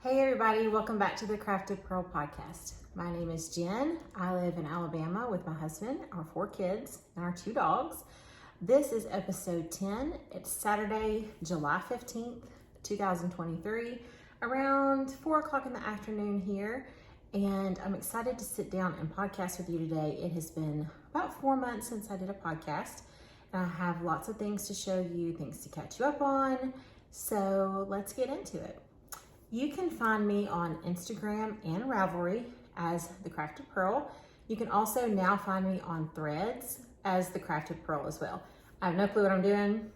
Hey everybody, welcome back to the Crafted Pearl podcast. My name is Jen. I live in Alabama with my husband, our 4 kids, and our 2 dogs. This is episode 10. It's Saturday, July 15th, 2023, around 4 o'clock in the afternoon here. And I'm excited to sit down and podcast with you today. It has been about 4 months since I did a podcast. And I have lots of things to show you, things to catch you up on. So let's get into it. You can find me on Instagram and Ravelry as The Crafted Pearl. You can also now find me on Threads as The Crafted Pearl as well. I have no clue what I'm doing.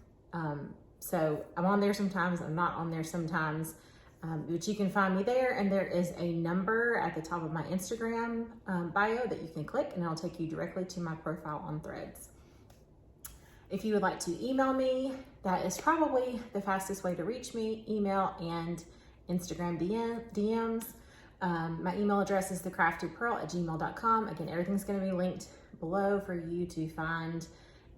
So I'm on there sometimes, I'm not on there sometimes. But you can find me there, and there is a number at the top of my Instagram bio that you can click, and it'll take you directly to my profile on Threads. If you would like to email me, that is probably the fastest way to reach me, email and Instagram DMs. My email address is thecraftedpearl@gmail.com. Again, everything's going to be linked below for you to find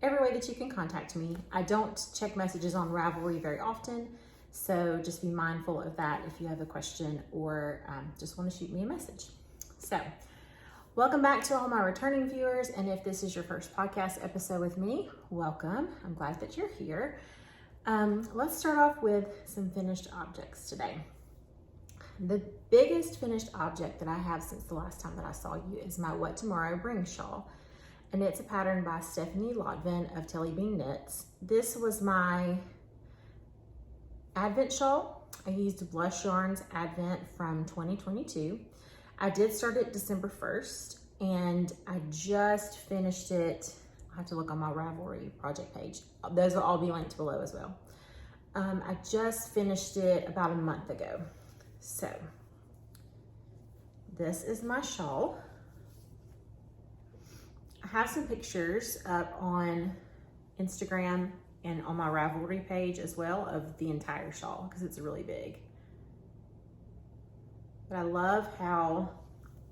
every way that you can contact me. I don't check messages on Ravelry very often, so just be mindful of that if you have a question or just want to shoot me a message. So, welcome back to all my returning viewers, and if this is your first podcast episode with me, welcome. I'm glad that you're here. Let's start off with some finished objects today. The biggest finished object that I have since the last time that I saw you is my What Tomorrow Brings shawl. And it's a pattern by Stephanie Lotvin of Telly Bean Knits. This was my Advent shawl. I used Blush Yarns Advent from 2022. I did start it December 1st, and I just finished it. I have to look on my Ravelry project page. Those will all be linked below as well. I just finished it about a month ago. So this is my shawl. I have some pictures up on Instagram and on my Ravelry page as well of the entire shawl because it's really big. But I love how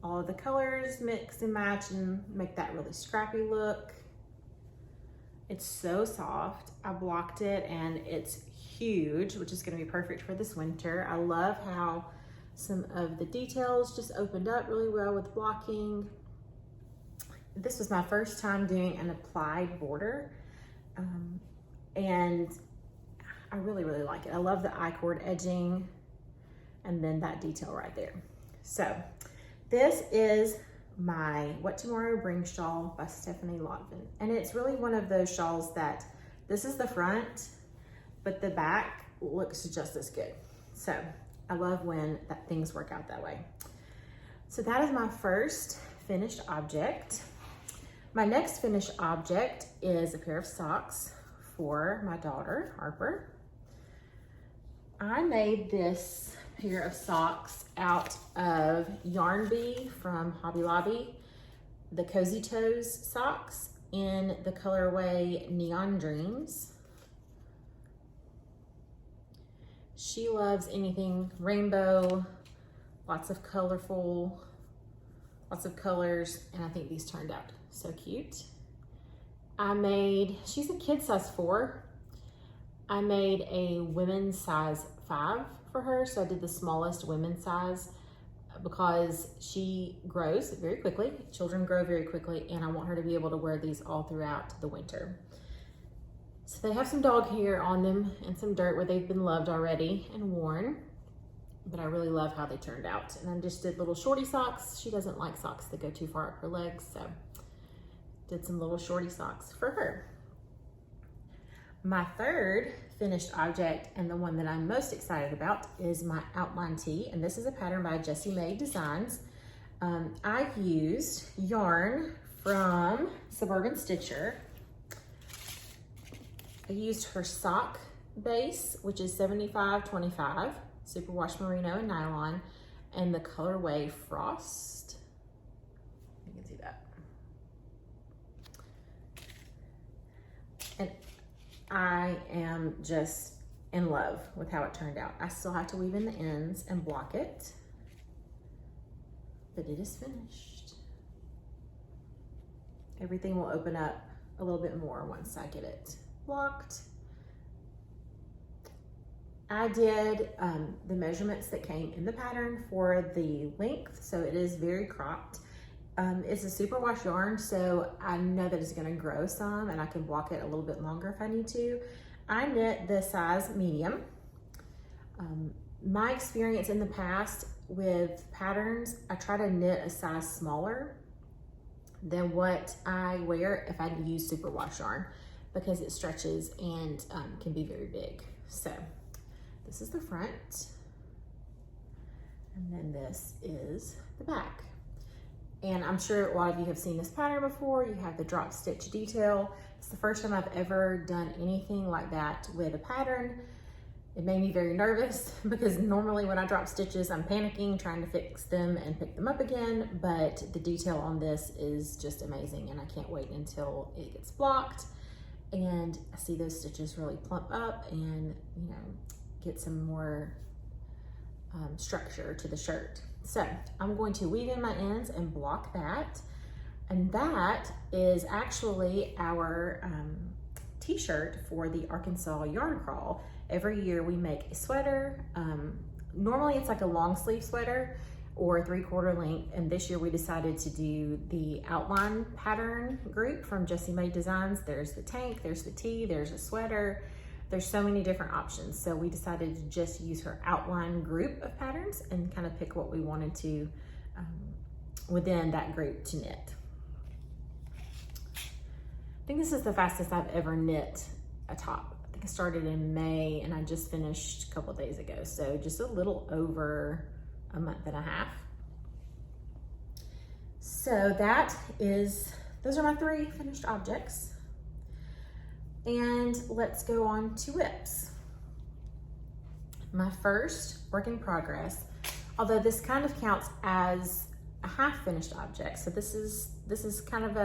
all of the colors mix and match and make that really scrappy look. It's so soft. I blocked it and it's huge, which is gonna be perfect for this winter. I love how some of the details just opened up really well with blocking. This was my first time doing an applied border. And I really, really like it. I love the I-cord edging and then that detail right there. So this is my What Tomorrow Brings shawl by Stephanie Lotvin. And it's really one of those shawls that this is the front, but the back looks just as good. So I love when things work out that way. So that is my first finished object. My next finished object is a pair of socks for my daughter, Harper. I made this pair of socks out of Yarn Bee from Hobby Lobby, the Cozy Toes socks in the colorway Neon Dreams. She loves anything rainbow, lots of colorful, lots of colors, and I think these turned out so cute. She's a kid size 4. I made a women's size 5 for her, so I did the smallest women's size because she grows very quickly. Children grow very quickly, and I want her to be able to wear these all throughout the winter. So they have some dog hair on them and some dirt where they've been loved already and worn, but I really love how they turned out. And I just did little shorty socks. She doesn't like socks that go too far up her legs, so did some little shorty socks for her. My third finished object, and the one that I'm most excited about, is my outline tee, and this is a pattern by Jessie Mae Designs. I used yarn from Suburban Stitcher. I used her sock base, which is 75-25, superwash merino and nylon, and the colorway Frost. You can see that. And I am just in love with how it turned out. I still have to weave in the ends and block it, but it is finished. Everything will open up a little bit more once I get it blocked. I did the measurements that came in the pattern for the length, so it is very cropped. It's a superwash yarn, so I know that it's gonna grow some and I can block it a little bit longer if I need to. I knit the size medium. My experience in the past with patterns, I try to knit a size smaller than what I wear if I use superwash yarn, because it stretches and can be very big. So this is the front, and then this is the back. And I'm sure a lot of you have seen this pattern before. You have the drop stitch detail. It's the first time I've ever done anything like that with a pattern. It made me very nervous because normally when I drop stitches, I'm panicking, trying to fix them and pick them up again. But the detail on this is just amazing, and I can't wait until it gets blocked and I see those stitches really plump up and, you know, get some more structure to the shirt. So I'm going to weave in my ends and block that. And that is actually our t-shirt for the Arkansas Yarn Crawl. Every year we make a sweater. Normally it's like a long sleeve sweater or 3/4 length. And this year we decided to do the outline pattern group from Jessie Made Designs. There's the tank, there's the tee, there's a sweater. There's so many different options. So we decided to just use her outline group of patterns and kind of pick what we wanted to within that group to knit. I think this is the fastest I've ever knit a top. I think I started in May and I just finished a couple of days ago. So just a little over a month and a half. So those are my 3 finished objects. And let's go on to WIPs. My first work in progress, although this kind of counts as a half finished object. So this is kind of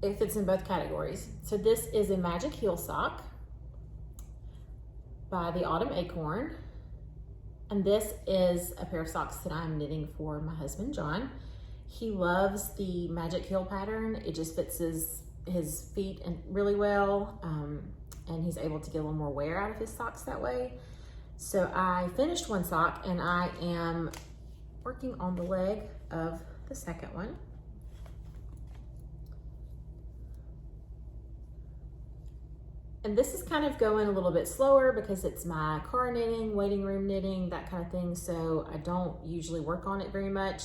it fits in both categories. So this is a magic heel sock by the Autumn Acorn. And this is a pair of socks that I'm knitting for my husband, John. He loves the magic heel pattern. It just fits his feet really well, and he's able to get a little more wear out of his socks that way. So I finished one sock and I am working on the leg of the second one. And this is kind of going a little bit slower because it's my car knitting, waiting room knitting, that kind of thing. So I don't usually work on it very much.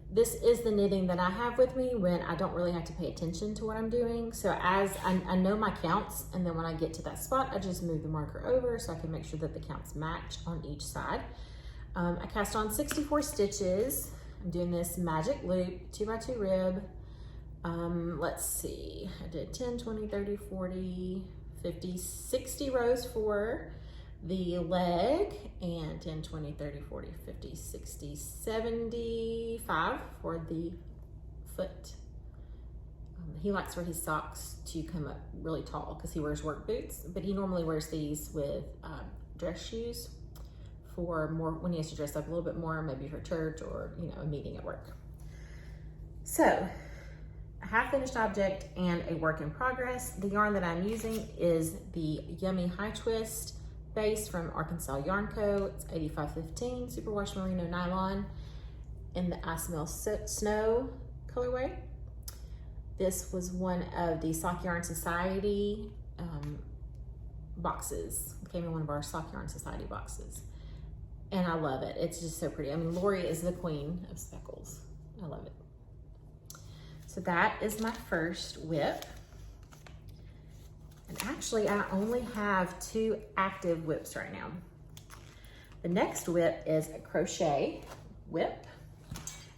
This is the knitting that I have with me when I don't really have to pay attention to what I'm doing. So as I know my counts, and then when I get to that spot, I just move the marker over so I can make sure that the counts match on each side. I cast on 64 stitches. I'm doing this magic loop, 2x2 rib. Let's see, I did 10, 20, 30, 40, 50, 60 rows for the leg, and 10, 20, 30, 40, 50, 60, 75 for the foot. He likes for his socks to come up really tall because he wears work boots, but he normally wears these with dress shoes for more when he has to dress up a little bit more, maybe for church or, you know, a meeting at work. So a half finished object and a work in progress. The yarn that I'm using is the Yummy High Twist base from Arkansas Yarn Co. It's 8515 superwash merino nylon in the I Smell Snow colorway. This was one of the Sock Yarn Society boxes. It came in one of our Sock Yarn Society boxes. And I love it. It's just so pretty. I mean, Lori is the queen of speckles. I love it. So that is my first WIP. And actually, I only have 2 active WIPs right now. The next WIP is a crochet WIP.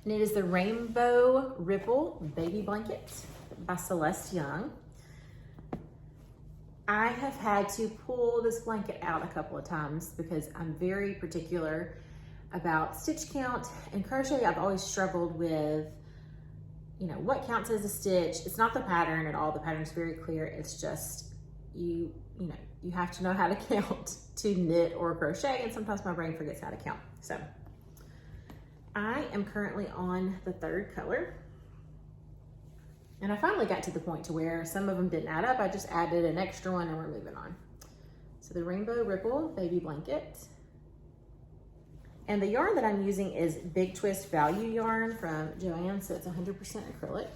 And it is the Rainbow Ripple Baby Blanket by Celeste Young. I have had to pull this blanket out a couple of times because I'm very particular about stitch count. And crochet, I've always struggled with, you know, what counts as a stitch. It's not the pattern at all. The pattern's very clear. It's just, you know, you have to know how to count to knit or crochet, and sometimes my brain forgets how to count. So I am currently on the 3rd color. And I finally got to the point to where some of them didn't add up. I just added an extra one and we're moving on. So the Rainbow Ripple Baby Blanket. And the yarn that I'm using is Big Twist Value yarn from Joann, so it's 100% acrylic.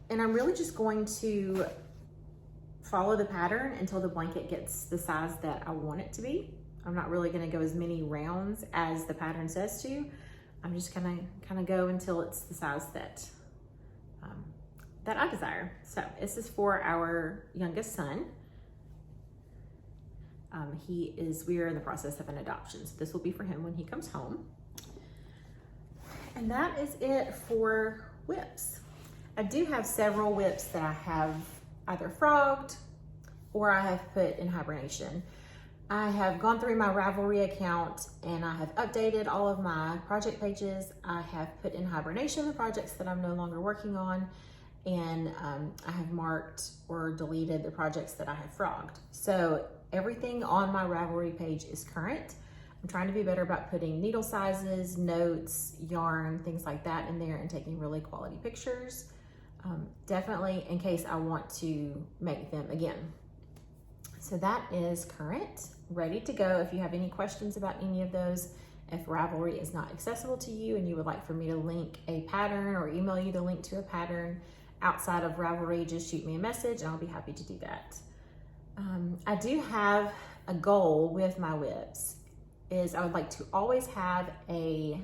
And I'm really just going to follow the pattern until the blanket gets the size that I want it to be. I'm not really gonna go as many rounds as the pattern says to. I'm just gonna kind of go until it's the size that that I desire. So this is for our youngest son. We are in the process of an adoption, so this will be for him when he comes home. And that is it for WIPs. I do have several WIPs that I have either frogged or I have put in hibernation. I have gone through my Ravelry account and I have updated all of my project pages. I have put in hibernation the projects that I'm no longer working on, and I have marked or deleted the projects that I have frogged. So everything on my Ravelry page is current. I'm trying to be better about putting needle sizes, notes, yarn, things like that in there, and taking really quality pictures. Definitely in case I want to make them again. So that is current, ready to go. If you have any questions about any of those, if Ravelry is not accessible to you and you would like for me to link a pattern or email you the link to a pattern outside of Ravelry, just shoot me a message and I'll be happy to do that. I do have a goal with my WIPs, is I would like to always have a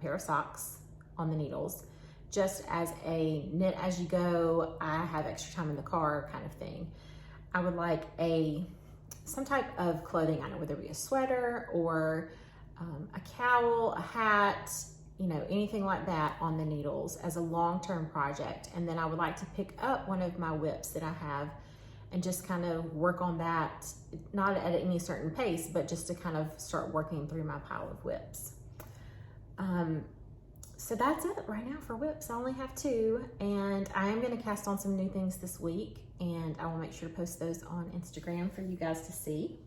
pair of socks on the needles, just as a knit as you go, I have extra time in the car kind of thing. I would like some type of clothing, I don't know, whether it be a sweater or a cowl, a hat, you know, anything like that on the needles as a long-term project. And then I would like to pick up one of my WIPs that I have and just kind of work on that, not at any certain pace, but just to kind of start working through my pile of WIPs. So that's it right now for WIPs. I only have 2, and I am gonna cast on some new things this week, and I will make sure to post those on Instagram for you guys to see.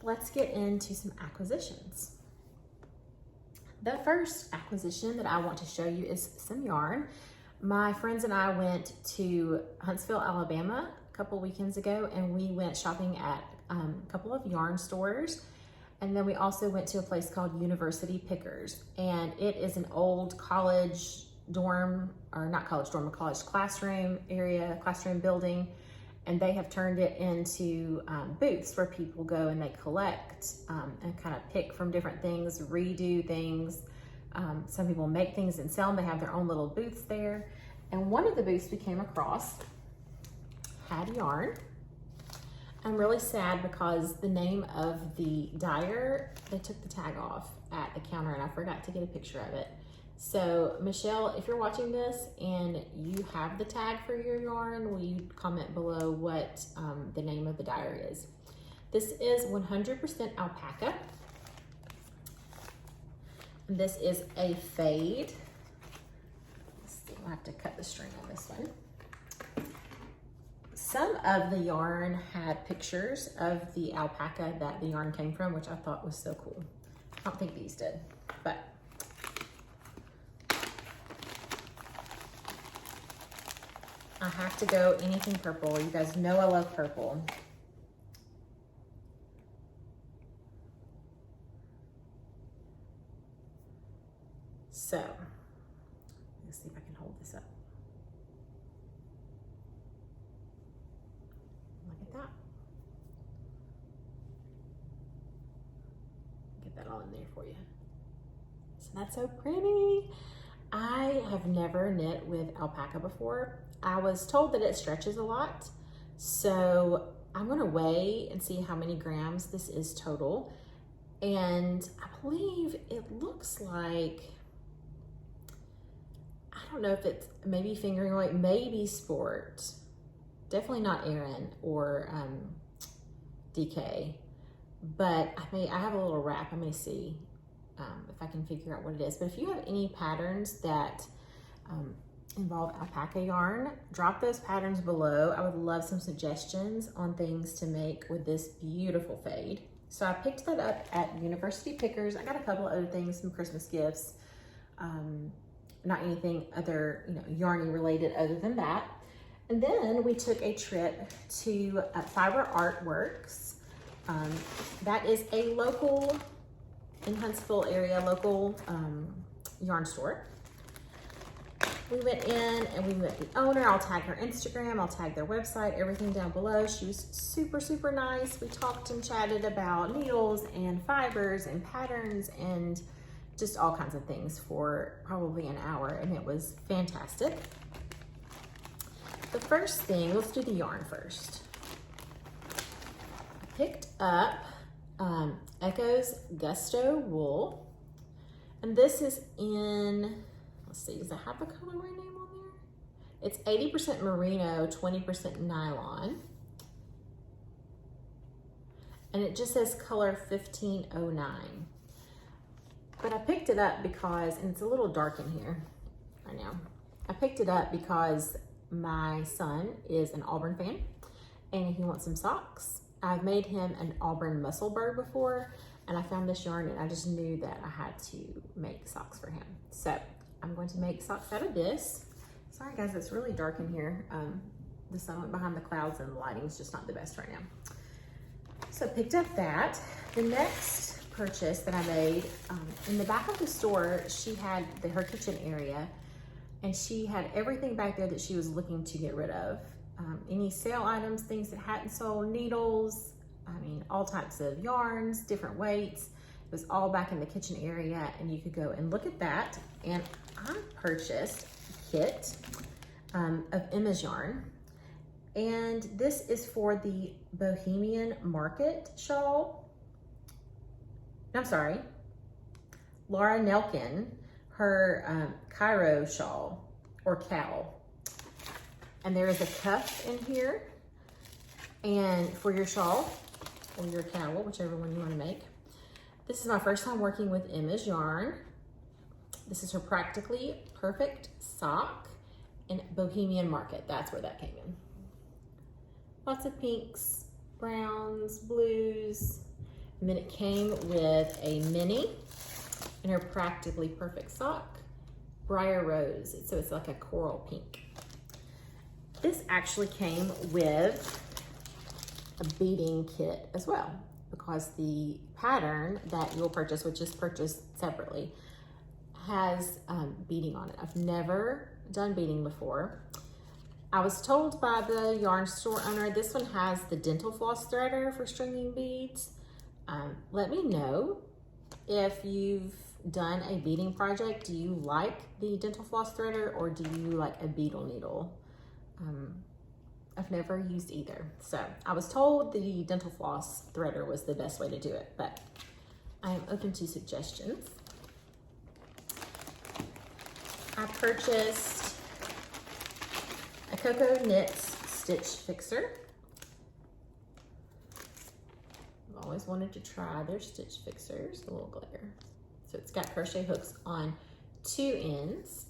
Let's get into some acquisitions. The first acquisition that I want to show you is some yarn. My friends and I went to Huntsville, Alabama a couple weekends ago, and we went shopping at a couple of yarn stores. And then we also went to a place called University Pickers, and it is an old college dorm, or not college dorm, a college classroom area, classroom building. And they have turned it into booths where people go and they collect and kind of pick from different things, redo things. Some people make things and sell them. They have their own little booths there. And one of the booths we came across had yarn. I'm really sad because the name of the dyer, they took the tag off at the counter and I forgot to get a picture of it. So Michelle, if you're watching this and you have the tag for your yarn, will you comment below what the name of the dyer is? This is 100% alpaca. This is a fade. Let's see, I'll have to cut the string on this one. Some of the yarn had pictures of the alpaca that the yarn came from, which I thought was so cool. I don't think these did, but I have to go anything purple. You guys know I love purple. So, let's see if I can hold this up. Look at that. Get that all in there for you. Isn't that so pretty? I have never knit with alpaca before. I was told that it stretches a lot, so I'm gonna weigh and see how many grams this is total. And I believe it looks like, I don't know if it's maybe fingering weight, maybe Sport. Definitely not Erin or DK, but I have a little wrap. I may see if I can figure out what it is. But if you have any patterns that involve alpaca yarn, drop those patterns below. I would love some suggestions on things to make with this beautiful fade. So I picked that up at University Pickers. I got a couple of other things, some Christmas gifts, not anything other, yarny related other than that. And then we took a trip to Fiber Artworks. That is a local, in Huntsville area, local yarn store. We went in and we met the owner. I'll tag her Instagram, I'll tag their website, everything down below. She was super, super nice. We talked and chatted about needles and fibers and patterns and just all kinds of things for probably an hour, and it was fantastic. The first thing, let's do the yarn first. I picked up Echo's Gusto wool, and this is in, let's see, does it have a colorway name on there? It's 80% merino, 20% nylon. And it just says color 1509. But I picked it up because, and it's a little dark in here, I know. I picked it up because my son is an Auburn fan and he wants some socks. I've made him an Auburn muscle bird before, and I found this yarn and I just knew that I had to make socks for him. So I'm going to make socks out of this. Sorry guys, it's really dark in here. The sun went behind the clouds and the lighting is just not the best right now. So I picked up that. The next purchase that I made, in the back of the store, she had her kitchen area, and she had everything back there that she was looking to get rid of. Any sale items, things that hadn't sold, needles, I mean, all types of yarns, different weights. It was all back in the kitchen area, and you could go and look at that. And I purchased a kit of Emma's yarn. And this is for the Bohemian Market shawl. I'm sorry, Laura Nelkin, her Cairo shawl or cowl. And there is a cuff in here. And for your shawl or your cowl, whichever one you want to make. This is my first time working with Emma's yarn. This is her Practically Perfect sock in Bohemian Market. That's where that came in. Lots of pinks, browns, blues. And then it came with a mini in her Practically Perfect sock, Briar Rose. So it's like a coral pink. This actually came with a beading kit as well, because the pattern that you'll purchase, which is purchased separately, has beading on it. I've never done beading before. I was told by the yarn store owner, this one has the dental floss threader for stringing beads. Let me know if you've done a beading project. Do you like the dental floss threader, or do you like a beetle needle? I've never used either. So I was told the dental floss threader was the best way to do it, but I am open to suggestions. I purchased a Coco Knits stitch fixer. I've always wanted to try their stitch fixers, a little glare. So it's got crochet hooks on 2 ends,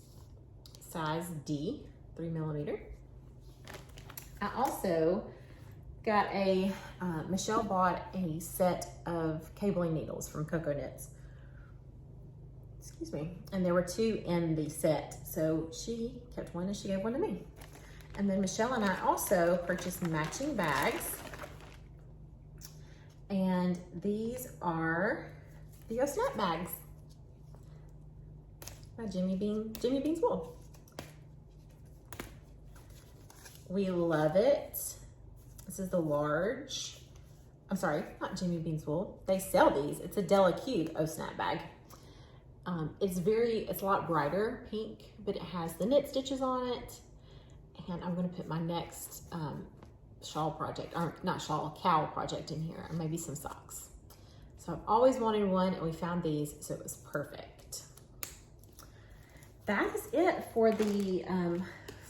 size D, 3mm. I also got Michelle bought a set of cabling needles from Coco Knits. Excuse me. And there were 2 in the set. So she kept one and she gave one to me. And then Michelle and I also purchased matching bags. And these are the O Snap bags by Jimmy Bean's Wool. We love it. This is the large, I'm sorry, not Jimmy Bean's Wool. They sell these. It's a Della Cube O Snap bag. It's a lot brighter pink, but it has the knit stitches on it. And I'm gonna put my next shawl project, or not shawl, cowl project in here, and maybe some socks. So I've always wanted one, and we found these, so it was perfect. That is it for the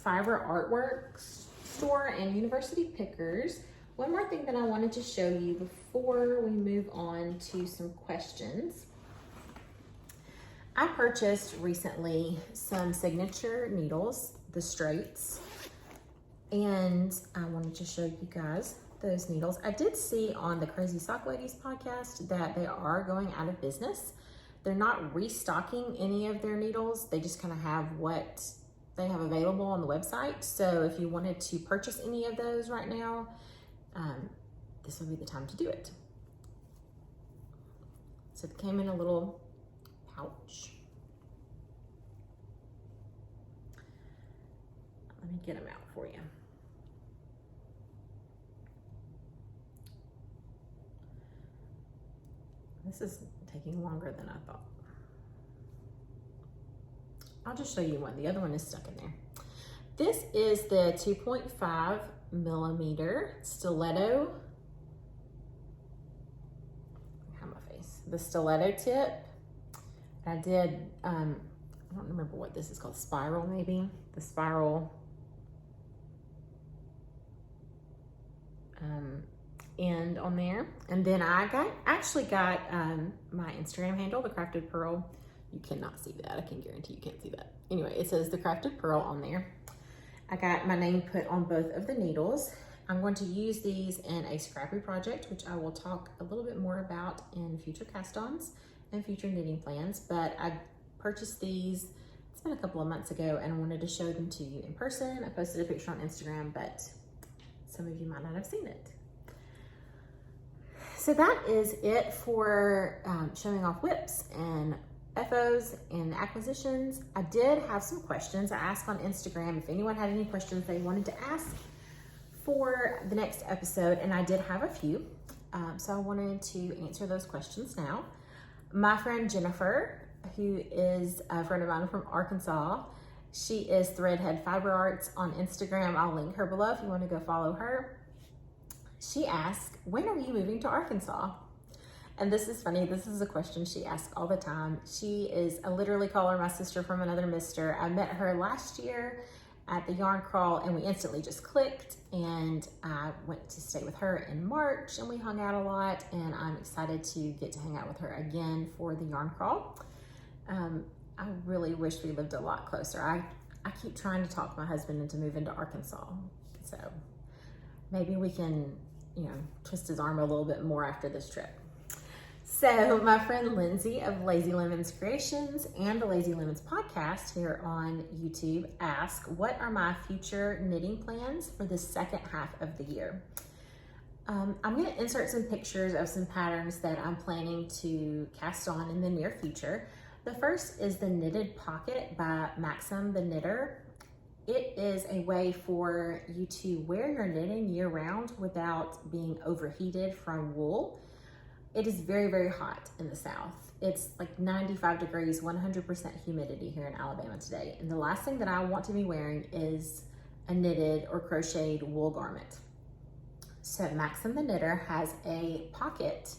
Fiber Artworks store and University Pickers. One more thing that I wanted to show you before we move on to some questions. I purchased recently some signature needles, the straights, and I wanted to show you guys those needles. I did see on the Crazy Sock Ladies podcast that they are going out of business. They're not restocking any of their needles. They just kind of have what they have available on the website. So if you wanted to purchase any of those right now, this would be the time to do it. So it came in a little pouch. Let me get them out for you. This is taking longer than I thought. I'll just show you one. The other one is stuck in there. This is the 2.5 millimeter stiletto. The stiletto tip. I did, I don't remember what this is called, spiral maybe? The spiral end on there. And then I actually got my Instagram handle, the Crafted Pearl. You cannot see that, I can guarantee you can't see that. Anyway, it says the Crafted Pearl on there. I got my name put on both of the needles. I'm going to use these in a scrappy project, which I will talk a little bit more about in future cast-ons and future knitting plans. But I purchased these, it's been a couple of months ago, and I wanted to show them to you in person. I posted a picture on Instagram, but some of you might not have seen it. So that is it for showing off WIPs and FOs and acquisitions. I did have some questions. I asked on Instagram if anyone had any questions they wanted to ask for the next episode, and I did have a few, so I wanted to answer those questions now. My friend Jennifer, who is a friend of mine from Arkansas, she is Threadhead Fiber Arts on Instagram. I'll link her below if you want to go follow her. She asked, when are you moving to Arkansas? And this is funny, this is a question she asks all the time. She is, I literally call her my sister from another mister. I met her last year at the yarn crawl and we instantly just clicked, and I went to stay with her in March and we hung out a lot, and I'm excited to get to hang out with her again for the yarn crawl. I really wish we lived a lot closer. I keep trying to talk my husband into moving to Arkansas, so maybe we can, you know, twist his arm a little bit more after this trip. So my friend Lindsay of Lazie Lemons Creations and the Lazie Lemons podcast here on YouTube asked, what are my future knitting plans for the second half of the year? I'm going to insert some pictures of some patterns that I'm planning to cast on in the near future. The first is the Knitted Pocket by Maxim the Knitter. It is a way for you to wear your knitting year round without being overheated from wool. It is very, very hot in the South. It's like 95 degrees, 100% humidity here in Alabama today. And the last thing that I want to be wearing is a knitted or crocheted wool garment. So Maxim the Knitter has a pocket,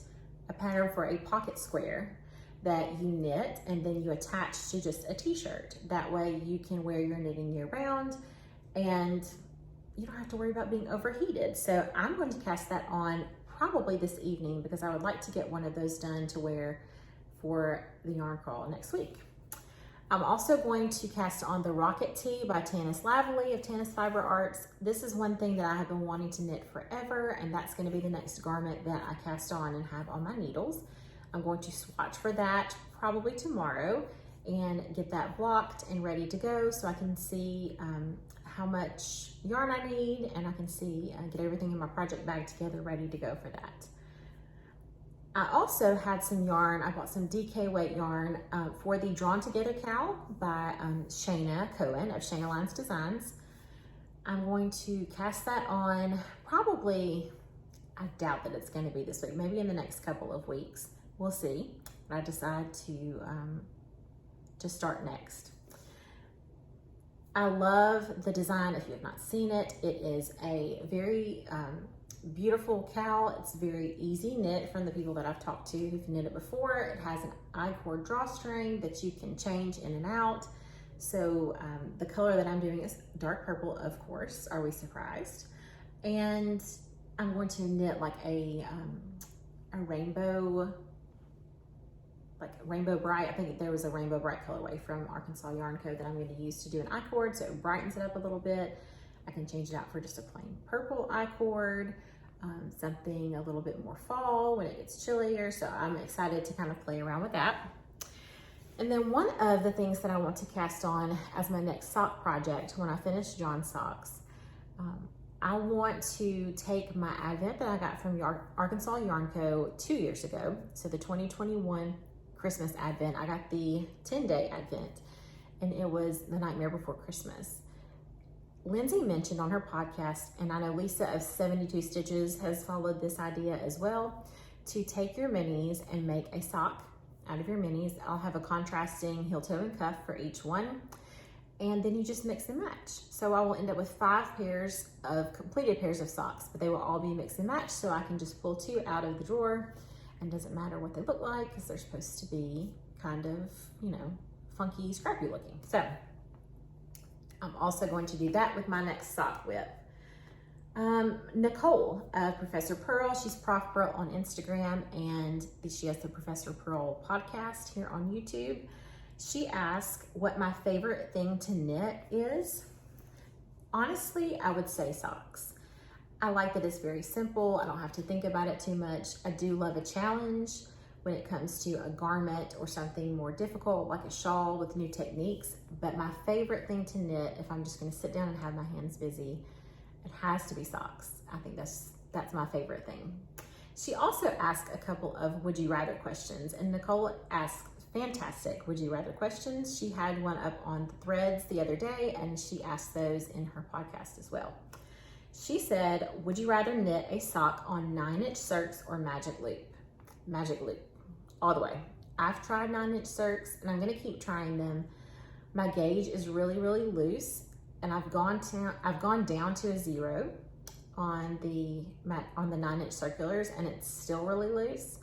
a pattern for a pocket square that you knit and then you attach to just a t-shirt. That way you can wear your knitting year round and you don't have to worry about being overheated. So I'm going to cast that on probably this evening because I would like to get one of those done to wear for the yarn crawl next week. I'm also going to cast on the Rocket Tee by Tanis Laveley of Tanis Fiber Arts. This is one thing that I have been wanting to knit forever, and that's going to be the next garment that I cast on and have on my needles. I'm going to swatch for that probably tomorrow and get that blocked and ready to go so I can see how much yarn I need, and I can see get everything in my project bag together ready to go for that. I also had some yarn. I bought some DK weight yarn for the Drawn Together Cowl by Shayna Cohen of Shayna Lines Designs. I'm going to cast that on probably, I doubt that it's going to be this week, maybe in the next couple of weeks. We'll see what I decide to start next. I love the design. If you have not seen it, it is a very beautiful cowl. It's very easy knit from the people that I've talked to who've knit it before. It has an I-cord drawstring that you can change in and out. So the color that I'm doing is dark purple, of course. Are we surprised? And I'm going to knit like a rainbow, like Rainbow Bright. I think there was a Rainbow Bright colorway from Arkansas Yarn Co. that I'm going to use to do an I-cord, so it brightens it up a little bit. I can change it out for just a plain purple I-cord, something a little bit more fall when it gets chillier, so I'm excited to kind of play around with that. And then one of the things that I want to cast on as my next sock project when I finish John's socks, I want to take my Advent that I got from Arkansas Yarn Co. 2 years ago. So the 2021 Christmas Advent, I got the 10-day Advent, and it was the Nightmare Before Christmas. Lindsay mentioned on her podcast, and I know Lisa of 72 Stitches has followed this idea as well, to take your minis and make a sock out of your minis. I'll have a contrasting heel, toe, and cuff for each one. And then you just mix and match. So I will end up with 5 completed pairs of socks, but they will all be mix and match. So I can just pull 2 out of the drawer, and doesn't matter what they look like because they're supposed to be kind of, you know, funky, scrappy looking. So I'm also going to do that with my next sock WIP. Nicole, Professor Pearl, she's Prof Pearl on Instagram, and she has the Professor Pearl podcast here on YouTube. She asked what my favorite thing to knit is. Honestly, I would say socks. I like that it's very simple. I don't have to think about it too much. I do love a challenge when it comes to a garment or something more difficult, like a shawl with new techniques. But my favorite thing to knit, if I'm just gonna sit down and have my hands busy, it has to be socks. I think that's my favorite thing. She also asked a couple of would you rather questions, and Nicole asked fantastic would you rather questions. She had one up on Threads the other day, and she asked those in her podcast as well. She said, would you rather knit a sock on 9-inch circs or magic loop? Magic loop, all the way. I've tried 9-inch circs, and I'm gonna keep trying them. My gauge is really, really loose, and I've gone down to a 0 on the 9-inch circulars, and it's still really loose.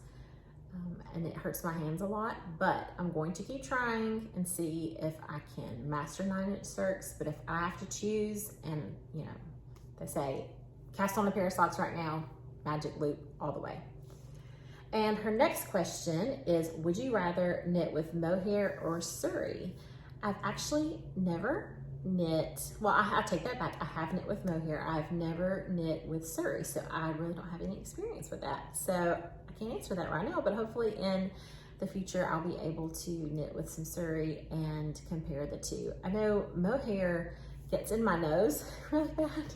And it hurts my hands a lot, but I'm going to keep trying and see if I can master 9-inch circs. But if I have to choose, and you know, they say, cast on a pair of socks right now, magic loop all the way. And her next question is, would you rather knit with Mohair or Siri? I've actually never knit, well, I take that back. I have knit with Mohair. I've never knit with Siri, so I really don't have any experience with that. So I can't answer that right now, but hopefully in the future, I'll be able to knit with some Siri and compare the two. I know Mohair gets in my nose really bad.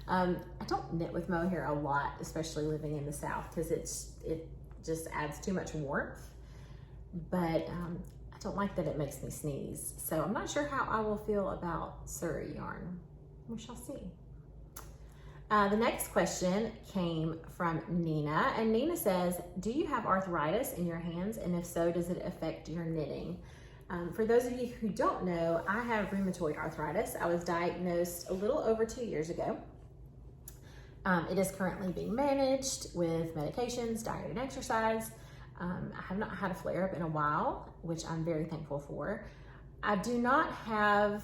I don't knit with Mohair a lot, especially living in the South, because it just adds too much warmth, but I don't like that it makes me sneeze. So I'm not sure how I will feel about Suri yarn. We shall see. The next question came from Nina, and Nina says, do you have arthritis in your hands? And if so, does it affect your knitting? For those of you who don't know, I have rheumatoid arthritis. I was diagnosed a little over 2 years ago. It is currently being managed with medications, diet, and exercise. I have not had a flare-up in a while, which I'm very thankful for. I do not have,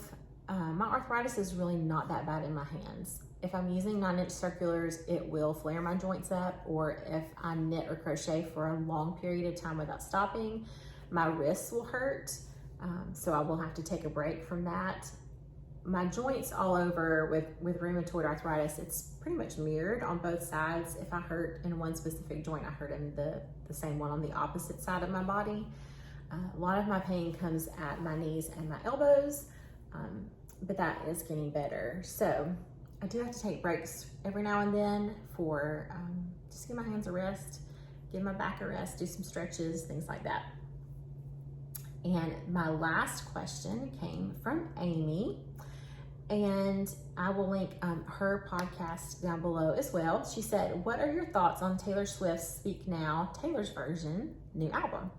my arthritis is really not that bad in my hands. If I'm using 9-inch circulars, it will flare my joints up, or if I knit or crochet for a long period of time without stopping, my wrists will hurt, so I will have to take a break from that. My joints all over with rheumatoid arthritis, it's pretty much mirrored on both sides. If I hurt in one specific joint, I hurt in the same one on the opposite side of my body. A lot of my pain comes at my knees and my elbows, but that is getting better. So I do have to take breaks every now and then for just give my hands a rest, give my back a rest, do some stretches, things like that. And my last question came from Amy, and I will link her podcast down below as well. She said, what are your thoughts on Taylor Swift's Speak Now, Taylor's version, new album?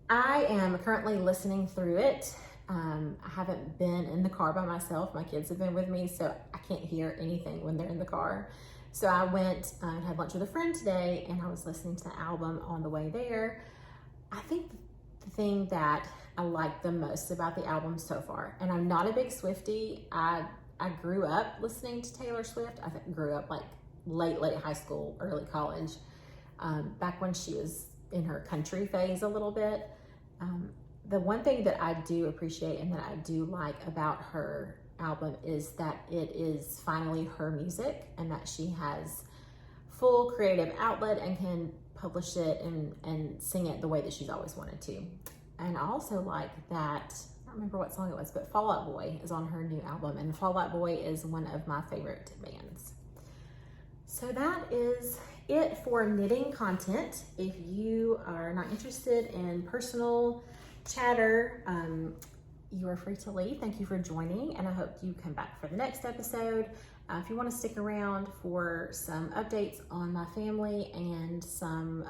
I am currently listening through it. I haven't been in the car by myself. My kids have been with me, so I can't hear anything when they're in the car. So I went and had lunch with a friend today, and I was listening to the album on the way there. I think the thing that I like the most about the album so far, and I'm not a big Swiftie. I grew up listening to Taylor Swift. I grew up like late high school, early college, back when she was in her country phase a little bit. The one thing that I do appreciate and that I do like about her album is that it is finally her music, and that she has full creative outlet and can publish it and sing it the way that she's always wanted to. And I also like that, I don't remember what song it was, but Fall Out Boy is on her new album, and Fall Out Boy is one of my favorite bands. So that is it for knitting content. If you are not interested in personal chatter, you are free to leave. Thank you for joining, and I hope you come back for the next episode. If you want to stick around for some updates on my family and some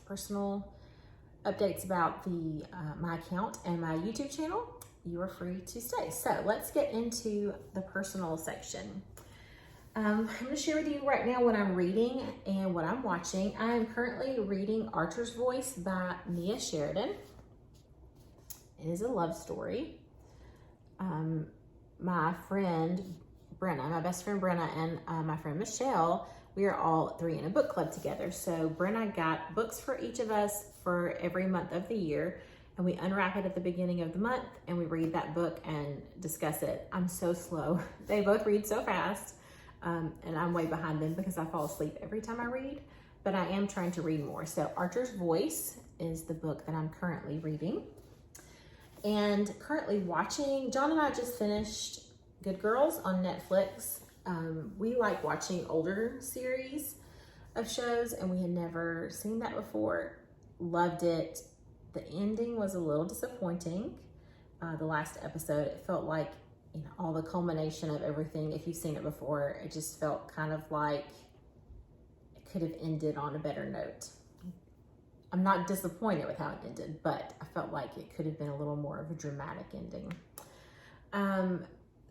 personal updates about my account and my YouTube channel, you are free to stay. So let's get into the personal section. I'm going to share with you right now what I'm reading and what I'm watching. I am currently reading Archer's Voice by Mia Sheridan. It is a love story. My friend Brenna, my best friend Brenna, and my friend Michelle, we are all three in a book club together. So Brenna got books for each of us for every month of the year, and we unwrap it at the beginning of the month and we read that book and discuss it. I'm so slow. They both read so fast, and I'm way behind them because I fall asleep every time I read, but I am trying to read more. So Archer's Voice is the book that I'm currently reading. And currently watching, John and I just finished Good Girls on Netflix. We like watching older series of shows, and we had never seen that before. Loved it. The ending was a little disappointing. The last episode, it felt like, you know, all the culmination of everything. If you've seen it before, it just felt kind of like it could have ended on a better note. I'm not disappointed with how it ended, but I felt like it could have been a little more of a dramatic ending.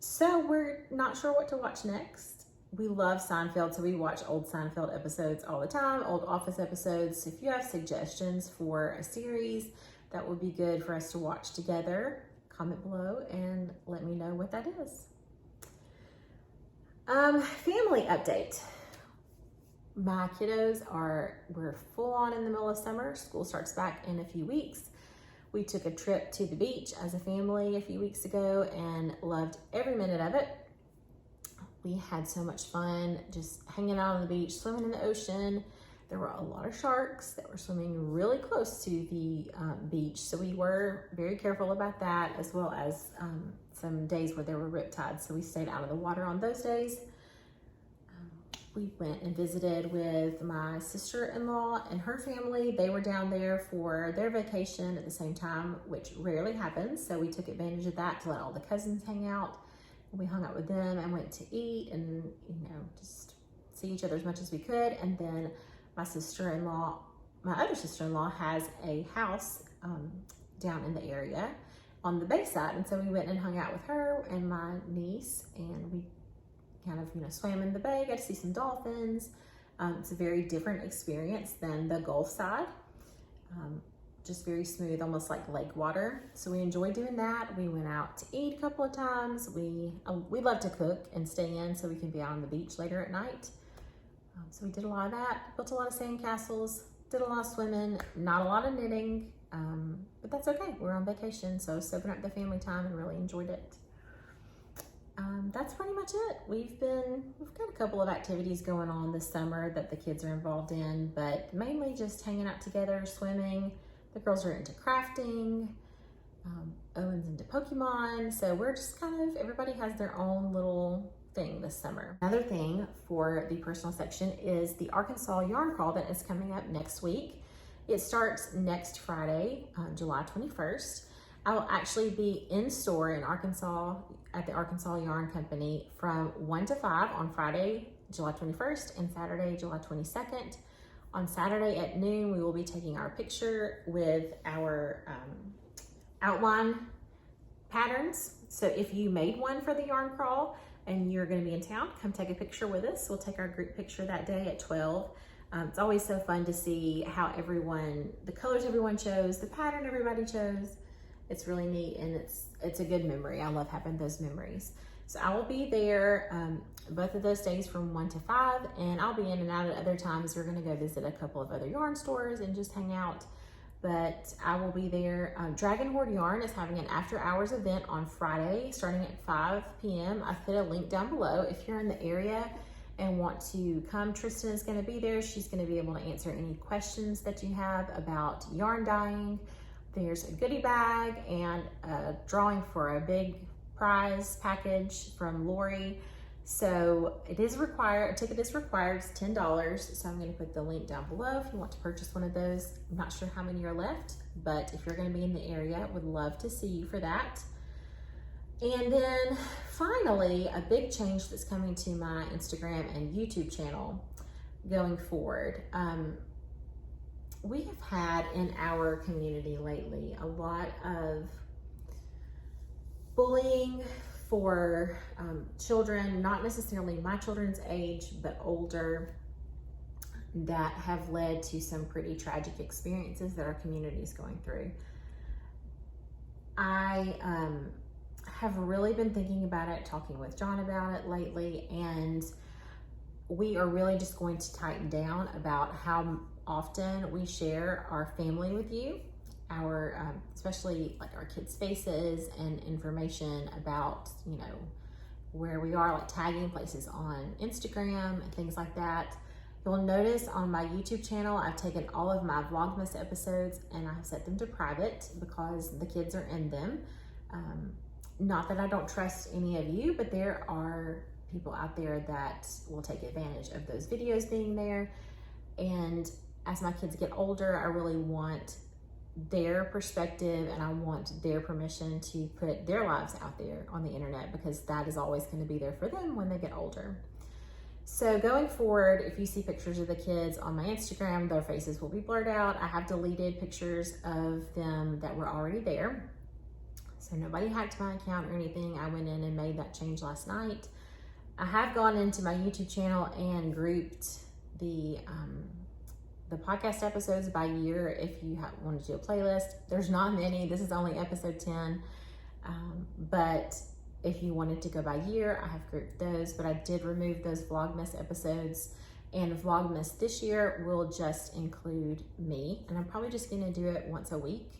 So we're not sure what to watch next. We love Seinfeld, so we watch old Seinfeld episodes all the time, old Office episodes. If you have suggestions for a series that would be good for us to watch together, comment below and let me know what that is. Family update. My kiddos we're full on in the middle of summer. School starts back in a few weeks. We took a trip to the beach as a family a few weeks ago and loved every minute of it. We had so much fun just hanging out on the beach, swimming in the ocean. There were a lot of sharks that were swimming really close to the beach. So we were very careful about that, as well as some days where there were riptides. So we stayed out of the water on those days. We went and visited with my sister-in-law and her family. They were down there for their vacation at the same time, which rarely happens. So we took advantage of that to let all the cousins hang out. We hung out with them and went to eat and, you know, just see each other as much as we could. And then my other sister-in-law has a house down in the area on the bayside. And so we went and hung out with her and my niece, and we kind of, you know, swam in the bay, got to see some dolphins. It's a very different experience than the Gulf side. Just very smooth, almost like lake water. So we enjoyed doing that. We went out to eat a couple of times. We love to cook and stay in so we can be out on the beach later at night. So we did a lot of that, built a lot of sand castles, did a lot of swimming, not a lot of knitting, but that's okay. We're on vacation, so soaking up the family time and really enjoyed it. That's pretty much it. We've got a couple of activities going on this summer that the kids are involved in, but mainly just hanging out together, swimming. The girls are into crafting. Owen's into Pokemon. So we're just everybody has their own little thing this summer. Another thing for the personal section is the Arkansas Yarn Crawl that is coming up next week. It starts next Friday, July 21st. I will actually be in store in Arkansas at the Arkansas Yarn Company from 1 to 5 on Friday, July 21st, and Saturday, July 22nd. On Saturday at noon, we will be taking our picture with our outline patterns. So if you made one for the yarn crawl and you're going to be in town, come take a picture with us. We'll take our group picture that day at 12. It's always so fun to see how the colors everyone chose, the pattern everybody chose. It's really neat, and it's a good memory. I love having those memories. So I will be there both of those days from 1 to 5, and I'll be in and out at other times. We're gonna go visit a couple of other yarn stores and just hang out, but I will be there. Dragon Horde Yarn is having an after hours event on Friday starting at 5 p.m. I've put a link down below. If you're in the area and want to come, Tristan is gonna be there. She's gonna be able to answer any questions that you have about yarn dyeing There's a goodie bag and a drawing for a big prize package from Lori. So it is required, a ticket is required, it's $10. So I'm gonna put the link down below if you want to purchase one of those. I'm not sure how many are left, but if you're gonna be in the area, would love to see you for that. And then finally, a big change that's coming to my Instagram and YouTube channel going forward. We have had in our community lately a lot of bullying for children, not necessarily my children's age, but older, that have led to some pretty tragic experiences that our community is going through. I have really been thinking about it, talking with John about it lately, and we are really just going to tighten down about how often we share our family with you, our especially like our kids' faces and information about, you know, where we are, like tagging places on Instagram and things like that. You'll notice on my YouTube channel, I've taken all of my Vlogmas episodes and I've set them to private because the kids are in them. Not that I don't trust any of you, but there are people out there that will take advantage of those videos being there. And as my kids get older, I really want their perspective and I want their permission to put their lives out there on the internet, because that is always going to be there for them when they get older. So going forward, if you see pictures of the kids on my Instagram, their faces will be blurred out. I have deleted pictures of them that were already there. So nobody hacked my account or anything. I went in and made that change last night. I have gone into my YouTube channel and grouped the podcast episodes by year. If you want to do a playlist, there's not many. This is only episode 10. But if you wanted to go by year, I have grouped those, but I did remove those Vlogmas episodes, and Vlogmas this year will just include me, and I'm probably just gonna do it once a week,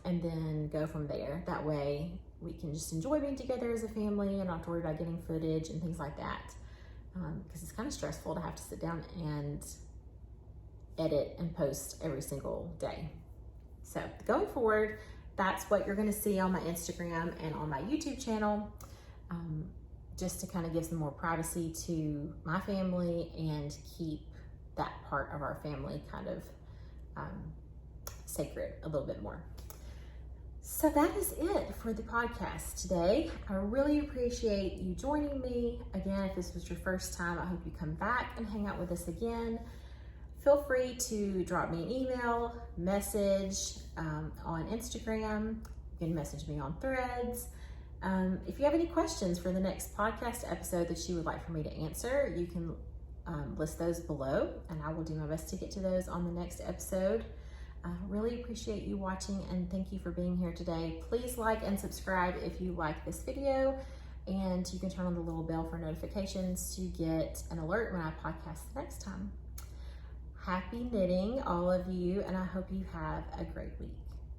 and then go from there. That way we can just enjoy being together as a family and not have to worry about getting footage and things like that. Because it's kind of stressful to have to sit down and edit and post every single day. So going forward, that's what you're gonna see on my Instagram and on my YouTube channel, just to kind of give some more privacy to my family and keep that part of our family kind of sacred a little bit more. So that is it for the podcast today. I really appreciate you joining me. Again, if this was your first time, I hope you come back and hang out with us again. Feel free to drop me an email, message on Instagram. You can message me on Threads. If you have any questions for the next podcast episode that you would like for me to answer, you can list those below, and I will do my best to get to those on the next episode. I really appreciate you watching, and thank you for being here today. Please like and subscribe if you like this video, and you can turn on the little bell for notifications to get an alert when I podcast next time. Happy knitting, all of you, and I hope you have a great week.